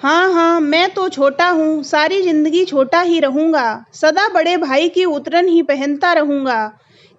हाँ हाँ, मैं तो छोटा हूँ, सारी जिंदगी छोटा ही रहूंगा। सदा बड़े भाई की उतरन ही पहनता रहूंगा।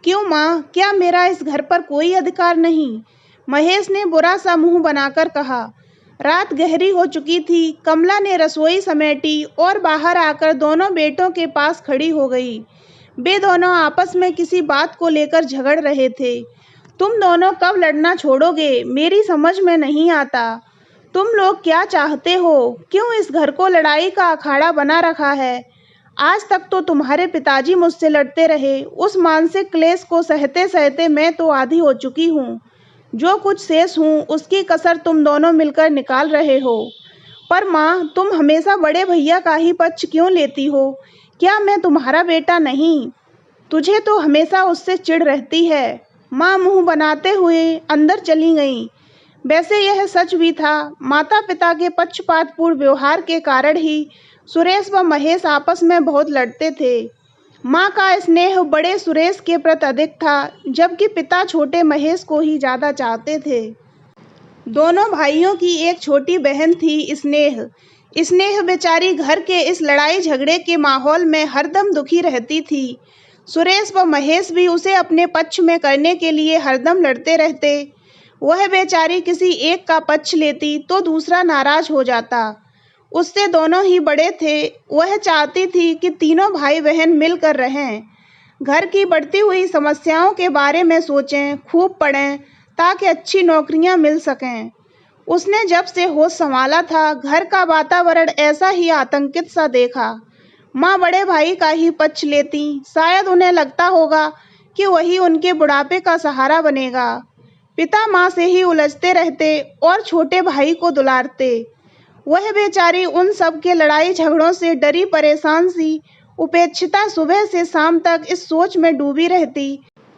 क्यों माँ, क्या मेरा इस घर पर कोई अधिकार नहीं? महेश ने बुरा सा मुंह बनाकर कहा। रात गहरी हो चुकी थी। कमला ने रसोई समेटी और बाहर आकर दोनों बेटों के पास खड़ी हो गई। वे दोनों आपस में किसी बात को लेकर झगड़ रहे थे। तुम दोनों कब लड़ना छोड़ोगे, मेरी समझ में नहीं आता। तुम लोग क्या चाहते हो? क्यों इस घर को लड़ाई का अखाड़ा बना रखा है? आज तक तो तुम्हारे पिताजी मुझसे लड़ते रहे। उस मानसिक क्लेश को सहते सहते मैं तो आधी हो चुकी हूँ। जो कुछ शेष हूँ उसकी कसर तुम दोनों मिलकर निकाल रहे हो। पर माँ, तुम हमेशा बड़े भैया का ही पक्ष क्यों लेती हो? क्या मैं तुम्हारा बेटा नहीं? तुझे तो हमेशा उससे चिढ़ रहती है। माँ मुंह बनाते हुए अंदर चली गई। वैसे यह सच भी था। माता पिता के पक्षपातपूर्ण व्यवहार के कारण ही सुरेश व महेश आपस में बहुत लड़ते थे। माँ का स्नेह बड़े सुरेश के प्रति अधिक था, जबकि पिता छोटे महेश को ही ज्यादा चाहते थे। दोनों भाइयों की एक छोटी बहन थी, स्नेह। स्नेह बेचारी घर के इस लड़ाई झगड़े के माहौल में हरदम दुखी रहती थी। सुरेश व महेश भी उसे अपने पक्ष में करने के लिए हरदम लड़ते रहते। वह बेचारी किसी एक का पक्ष लेती तो दूसरा नाराज हो जाता। उससे दोनों ही बड़े थे। वह चाहती थी कि तीनों भाई बहन मिलकर रहें, घर की बढ़ती हुई समस्याओं के बारे में सोचें, खूब पढ़ें, ताकि अच्छी नौकरियां मिल सकें। उसने जब से होश संभाला था, घर का वातावरण ऐसा ही आतंकित सा देखा। माँ बड़े भाई का ही पक्ष लेती। शायद उन्हें लगता होगा कि वही उनके बुढ़ापे का सहारा बनेगा। पिता माँ से ही उलझते रहते और छोटे भाई को दुलारते। वह बेचारी उन सब के लड़ाई झगड़ों से डरी परेशान सी उपेक्षिता सुबह से शाम तक इस सोच में डूबी रहती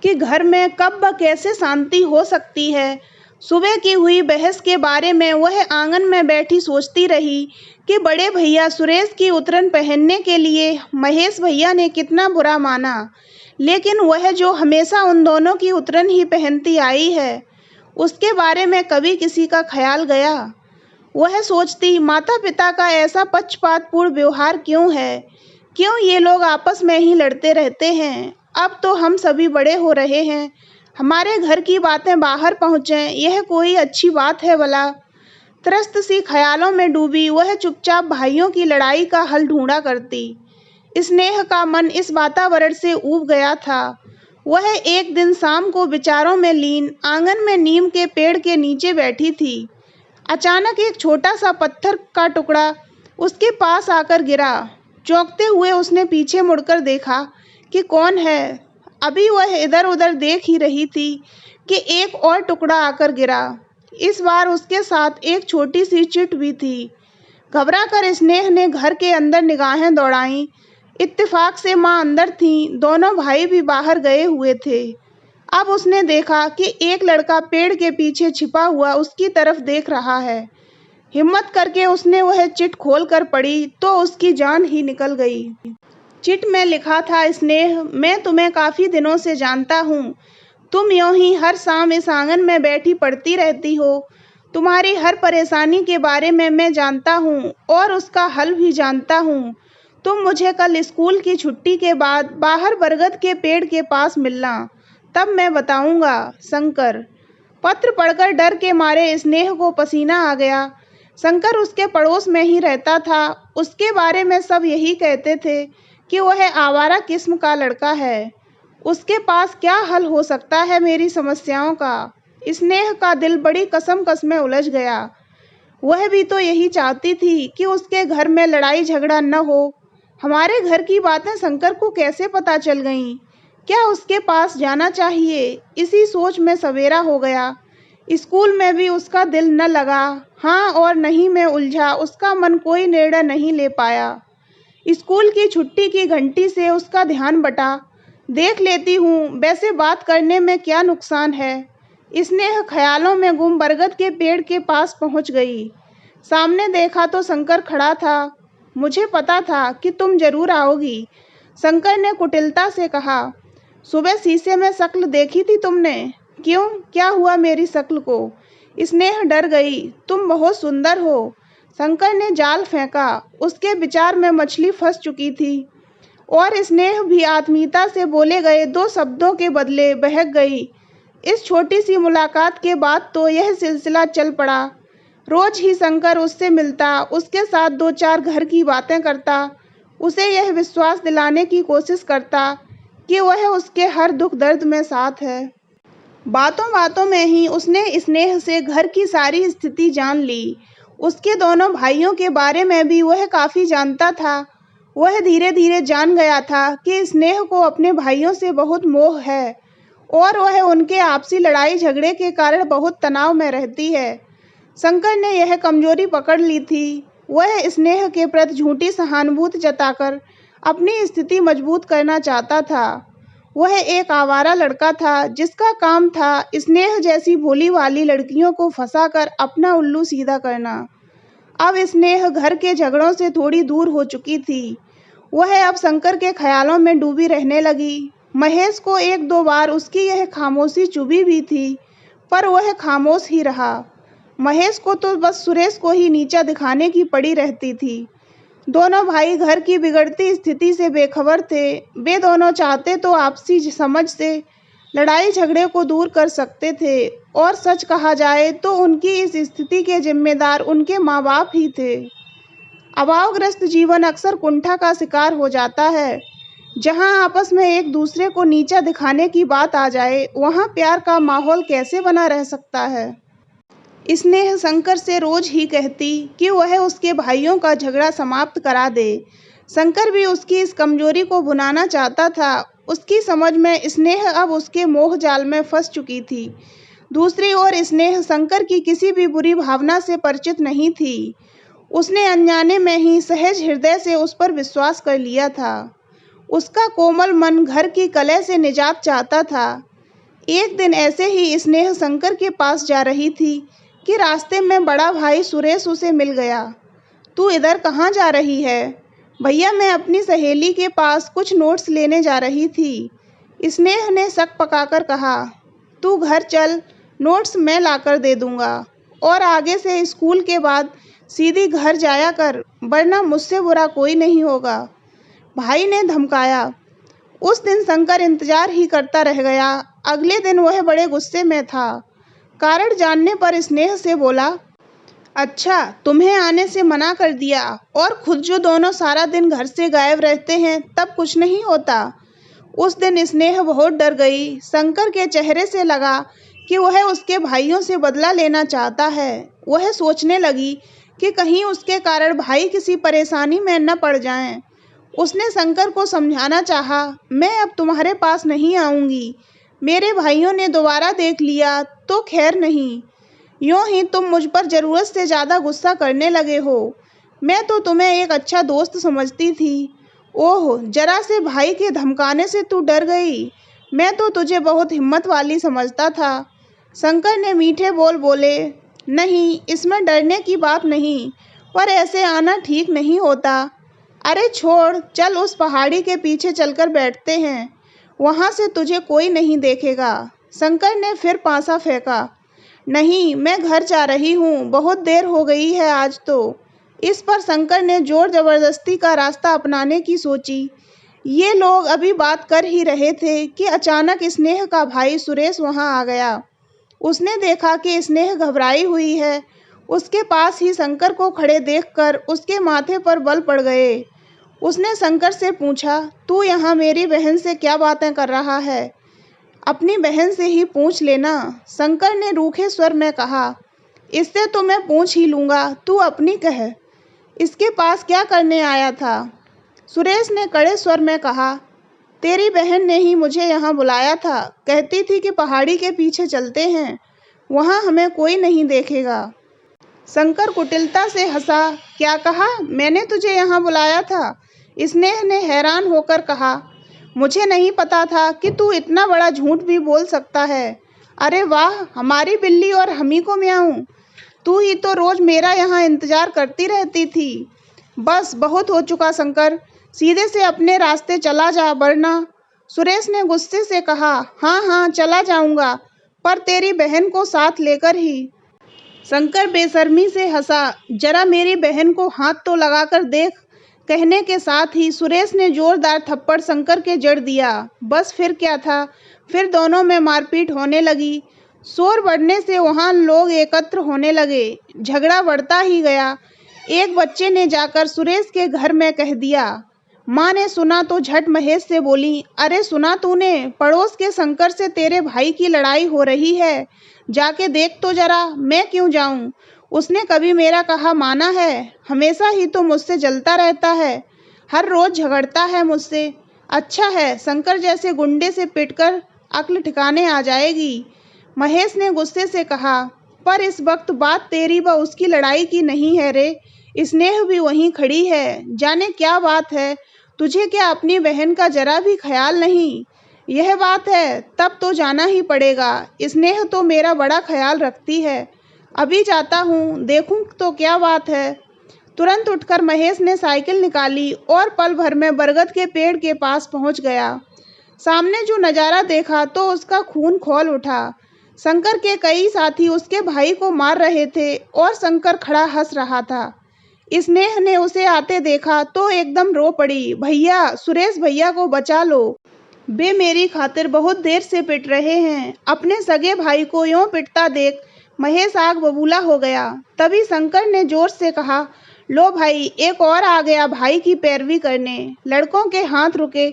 कि घर में कब व कैसे शांति हो सकती है। सुबह की हुई बहस के बारे में वह आंगन में बैठी सोचती रही कि बड़े भैया सुरेश की उतरन पहनने के लिए महेश भैया ने कितना बुरा माना, लेकिन वह जो हमेशा उन दोनों की उतरन ही पहनती आई है, उसके बारे में कभी किसी का ख्याल गया? वह सोचती, माता पिता का ऐसा पक्षपातपूर्ण व्यवहार क्यों है? क्यों ये लोग आपस में ही लड़ते रहते हैं? अब तो हम सभी बड़े हो रहे हैं, हमारे घर की बातें बाहर पहुँचें, यह कोई अच्छी बात है भला? त्रस्त सी ख्यालों में डूबी वह चुपचाप भाइयों की लड़ाई का हल ढूंढा करती। स्नेह का मन इस वातावरण से ऊब गया था। वह एक दिन शाम को विचारों में लीन आंगन में नीम के पेड़ के नीचे बैठी थी। अचानक एक छोटा सा पत्थर का टुकड़ा उसके पास आकर गिरा। चौंकते हुए उसने पीछे मुड़कर देखा कि कौन है। अभी वह इधर उधर देख ही रही थी कि एक और टुकड़ा आकर गिरा। इस बार उसके साथ एक छोटी सी चिट भी थी। घबराकर स्नेह ने घर के अंदर निगाहें दौड़ाईं। इत्तेफाक से माँ अंदर थीं, दोनों भाई भी बाहर गए हुए थे। अब उसने देखा कि एक लड़का पेड़ के पीछे छिपा हुआ उसकी तरफ देख रहा है। हिम्मत करके उसने वह चिट खोलकर पढ़ी तो उसकी जान ही निकल गई। चिट में लिखा था, स्नेह, मैं तुम्हें काफी दिनों से जानता हूँ। तुम यूं ही हर शाम इस आंगन में बैठी पढ़ती रहती हो। तुम्हारी हर परेशानी के बारे में मैं जानता हूँ और उसका हल भी जानता हूँ। तुम मुझे कल स्कूल की छुट्टी के बाद बाहर बरगद के पेड़ के पास मिलना, तब मैं बताऊंगा। शंकर। पत्र पढ़कर डर के मारे स्नेह को पसीना आ गया। शंकर उसके पड़ोस में ही रहता था। उसके बारे में सब यही कहते थे कि वह आवारा किस्म का लड़का है। उसके पास क्या हल हो सकता है मेरी समस्याओं का? स्नेह का दिल बड़ी कसम में उलझ गया। वह भी तो यही चाहती थी कि उसके घर में लड़ाई झगड़ा न हो। हमारे घर की बातें शंकर को कैसे पता चल गईं? क्या उसके पास जाना चाहिए? इसी सोच में सवेरा हो गया। स्कूल में भी उसका दिल न लगा। हाँ और नहीं में उलझा उसका मन कोई निर्णय नहीं ले पाया। स्कूल की छुट्टी की घंटी से उसका ध्यान बटा। देख लेती हूँ, वैसे बात करने में क्या नुकसान है? स्नेह ख्यालों में गुम बरगद के पेड़ के पास पहुँच गई। सामने देखा तो शंकर खड़ा था। मुझे पता था कि तुम जरूर आओगी, शंकर ने कुटिलता से कहा। सुबह शीशे में शक्ल देखी थी तुमने? क्यों, क्या हुआ मेरी शक्ल को? स्नेह डर गई। तुम बहुत सुंदर हो, शंकर ने जाल फेंका। उसके विचार में मछली फंस चुकी थी और स्नेह भी आत्मीयता से बोले गए 2 शब्दों के बदले बहक गई। इस छोटी सी मुलाकात के बाद तो यह सिलसिला चल पड़ा। रोज ही शंकर उससे मिलता, उसके साथ 2-4 घर की बातें करता, उसे यह विश्वास दिलाने की कोशिश करता कि वह उसके हर दुख दर्द में साथ है। बातों बातों में ही उसने स्नेह से घर की सारी स्थिति जान ली। उसके दोनों भाइयों के बारे में भी वह काफ़ी जानता था। वह धीरे धीरे जान गया था कि स्नेह को अपने भाइयों से बहुत मोह है और वह उनके आपसी लड़ाई झगड़े के कारण बहुत तनाव में रहती है। शंकर ने यह कमजोरी पकड़ ली थी। वह स्नेह के प्रति झूठी सहानुभूति जताकर अपनी स्थिति मजबूत करना चाहता था। वह एक आवारा लड़का था जिसका काम था स्नेह जैसी भोली भाली लड़कियों को फंसाकर अपना उल्लू सीधा करना। अब स्नेह घर के झगड़ों से थोड़ी दूर हो चुकी थी। वह अब शंकर के ख्यालों में डूबी रहने लगी। महेश को 1-2 बार उसकी यह खामोशी चुभी भी थी, पर वह खामोश ही रहा। महेश को तो बस सुरेश को ही नीचा दिखाने की पड़ी रहती थी। दोनों भाई घर की बिगड़ती स्थिति से बेखबर थे। वे दोनों चाहते तो आपसी समझ से लड़ाई झगड़े को दूर कर सकते थे और सच कहा जाए तो उनकी इस स्थिति के जिम्मेदार उनके माँ बाप ही थे। अभावग्रस्त जीवन अक्सर कुंठा का शिकार हो जाता है। जहाँ आपस में एक दूसरे को नीचा दिखाने की बात आ जाए, वहाँ प्यार का माहौल कैसे बना रह सकता है। स्नेह शंकर से रोज ही कहती कि वह उसके भाइयों का झगड़ा समाप्त करा दे। शंकर भी उसकी इस कमजोरी को भुनाना चाहता था। उसकी समझ में स्नेह अब उसके मोह जाल में फंस चुकी थी। दूसरी ओर स्नेह शंकर की किसी भी बुरी भावना से परिचित नहीं थी। उसने अनजाने में ही सहज हृदय से उस पर विश्वास कर लिया था। उसका कोमल मन घर की कलह से निजात चाहता था। एक दिन ऐसे ही स्नेह शंकर के पास जा रही थी कि रास्ते में बड़ा भाई सुरेश उसे मिल गया। तू इधर कहाँ जा रही है? भैया, मैं अपनी सहेली के पास कुछ नोट्स लेने जा रही थी। स्नेह ने शक पकाकर कहा। तू घर चल, नोट्स मैं लाकर दे दूंगा और आगे से स्कूल के बाद सीधी घर जाया कर, वरना मुझसे बुरा कोई नहीं होगा, भाई ने धमकाया। उस दिन शंकर इंतजार ही करता रह गया। अगले दिन वह बड़े गुस्से में था। कारण जानने पर स्नेह से बोला, अच्छा, तुम्हें आने से मना कर दिया और खुद जो दोनों सारा दिन घर से गायब रहते हैं तब कुछ नहीं होता। उस दिन स्नेह बहुत डर गई। शंकर के चेहरे से लगा कि वह उसके भाइयों से बदला लेना चाहता है। वह सोचने लगी कि कहीं उसके कारण भाई किसी परेशानी में न पड़ जाएं। उसने शंकर को समझाना चाहा, मैं अब तुम्हारे पास नहीं आऊंगी। मेरे भाइयों ने दोबारा देख लिया तो खैर नहीं। यूं ही तुम मुझ पर ज़रूरत से ज़्यादा गुस्सा करने लगे हो। मैं तो तुम्हें एक अच्छा दोस्त समझती थी। ओह, जरा से भाई के धमकाने से तू डर गई। मैं तो तुझे बहुत हिम्मत वाली समझता था। शंकर ने मीठे बोल बोले, नहीं, इसमें डरने की बात नहीं, पर ऐसे आना ठीक नहीं होता। अरे छोड़, चल उस पहाड़ी के पीछे चलकर बैठते हैं, वहाँ से तुझे कोई नहीं देखेगा। शंकर ने फिर पासा फेंका। नहीं, मैं घर जा रही हूँ, बहुत देर हो गई है आज तो। इस पर शंकर ने जोर जबरदस्ती का रास्ता अपनाने की सोची। ये लोग अभी बात कर ही रहे थे कि अचानक स्नेह का भाई सुरेश वहाँ आ गया। उसने देखा कि स्नेह घबराई हुई है। उसके पास ही शंकर को खड़े देखकर उसके माथे पर बल पड़ गए। उसने शंकर से पूछा, तू यहाँ मेरी बहन से क्या बातें कर रहा है? अपनी बहन से ही पूछ लेना, शंकर ने रूखे स्वर में कहा। इससे तो मैं पूछ ही लूँगा, तू अपनी कह। इसके पास क्या करने आया था? सुरेश ने कड़े स्वर में कहा। तेरी बहन ने ही मुझे यहाँ बुलाया था। कहती थी कि पहाड़ी के पीछे चलते हैं, वहाँ हमें कोई नहीं देखेगा। शंकर कुटिलता से हंसा। क्या कहा? मैंने तुझे यहाँ बुलाया था? स्नेह ने हैरान होकर कहा। मुझे नहीं पता था कि तू इतना बड़ा झूठ भी बोल सकता है। अरे वाह, हमारी बिल्ली और हमी को म्याऊं। तू ही तो रोज मेरा यहाँ इंतजार करती रहती थी। बस बहुत हो चुका शंकर, सीधे से अपने रास्ते चला जा, वरना। सुरेश ने गुस्से से कहा। हाँ हाँ, चला जाऊंगा, पर तेरी बहन को साथ लेकर ही। शंकर बेशर्मी से हंसा। जरा मेरी बहन को हाथ तो लगाकर देख, कहने के साथ ही सुरेश ने जोरदार थप्पड़ शंकर के जड़ दिया। बस फिर क्या था, फिर दोनों में मारपीट होने लगी। शोर बढ़ने से वहां लोग एकत्र होने लगे। झगड़ा बढ़ता ही गया। एक बच्चे ने जाकर सुरेश के घर में कह दिया। माँ ने सुना तो झट महेश से बोली, अरे सुना तूने, पड़ोस के शंकर से तेरे भाई की लड़ाई हो रही है, जाके देख तो जरा। मैं क्यों जाऊं, उसने कभी मेरा कहा माना है? हमेशा ही तो मुझसे जलता रहता है, हर रोज झगड़ता है मुझसे। अच्छा है, शंकर जैसे गुंडे से पिटकर अक्ल ठिकाने आ जाएगी, महेश ने गुस्से से कहा। पर इस वक्त बात तेरी व उसकी लड़ाई की नहीं है रे, स्नेह भी वहीं खड़ी है। जाने क्या बात है, तुझे क्या अपनी बहन का जरा भी ख्याल नहीं? यह बात है, तब तो जाना ही पड़ेगा। स्नेह तो मेरा बड़ा ख्याल रखती है। अभी जाता हूँ, देखूं तो क्या बात है। तुरंत उठकर महेश ने साइकिल निकाली और पल भर में बरगद के पेड़ के पास पहुंच गया। सामने जो नजारा देखा तो उसका खून खौल उठा। शंकर के कई साथी उसके भाई को मार रहे थे और शंकर खड़ा हंस रहा था। स्नेह ने उसे आते देखा तो एकदम रो पड़ी। भैया, सुरेश भैया को बचा लो, वे मेरी खातिर बहुत देर से पिट रहे हैं। अपने सगे भाई को यूं पिटता देख महेश आग बबूला हो गया। तभी शंकर ने जोर से कहा, लो भाई, एक और आ गया भाई की पैरवी करने। लड़कों के हाथ रुके।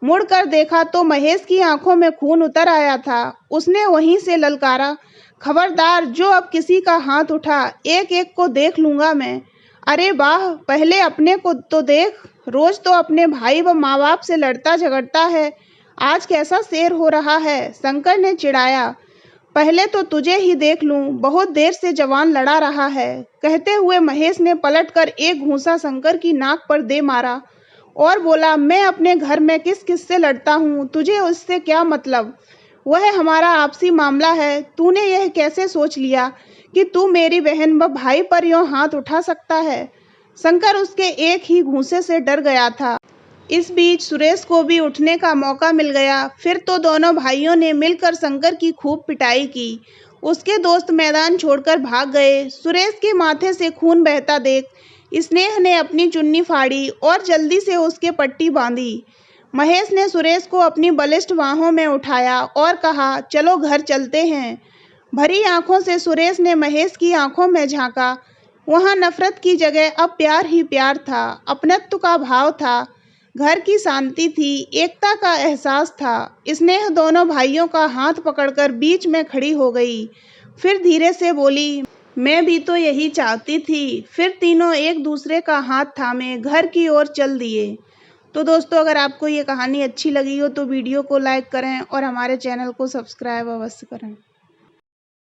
मुड़कर देखा तो महेश की आंखों में खून उतर आया था। उसने वहीं से ललकारा, खबरदार, जो अब किसी का हाथ उठा, एक एक को देख लूंगा मैं। अरे वाह, पहले अपने को तो देख, रोज तो अपने भाई व माँ बाप से लड़ता झगड़ता है, आज कैसा शेर हो रहा है, शंकर ने चिढ़ाया। पहले तो तुझे ही देख लूं, बहुत देर से जवान लड़ा रहा है। कहते हुए महेश ने पलटकर एक घूंसा शंकर की नाक पर दे मारा और बोला, मैं अपने घर में किस किस से लड़ता हूँ, तुझे उससे क्या मतलब? वह हमारा आपसी मामला है। तूने यह कैसे सोच लिया कि तू मेरी बहन व भाई पर यूं हाथ उठा सकता है? शंकर उसके एक ही घूंसे से डर गया था। इस बीच सुरेश को भी उठने का मौका मिल गया। फिर तो दोनों भाइयों ने मिलकर शंकर की खूब पिटाई की। उसके दोस्त मैदान छोड़कर भाग गए। सुरेश के माथे से खून बहता देख स्नेह ने अपनी चुन्नी फाड़ी और जल्दी से उसके पट्टी बांधी। महेश ने सुरेश को अपनी बलिष्ठ बाहों में उठाया और कहा, चलो घर चलते हैं। भरी आंखों से सुरेश ने महेश की आंखों में झांका। वहां नफरत की जगह अब प्यार ही प्यार था, अपनत्व का भाव था, घर की शांति थी, एकता का एहसास था। स्नेह दोनों भाइयों का हाथ पकड़कर बीच में खड़ी हो गई। फिर धीरे से बोली, मैं भी तो यही चाहती थी। फिर तीनों एक दूसरे का हाथ थामे घर की ओर चल दिए। तो दोस्तों, अगर आपको ये कहानी अच्छी लगी हो तो वीडियो को लाइक करें और हमारे चैनल को सब्सक्राइब अवश्य करें।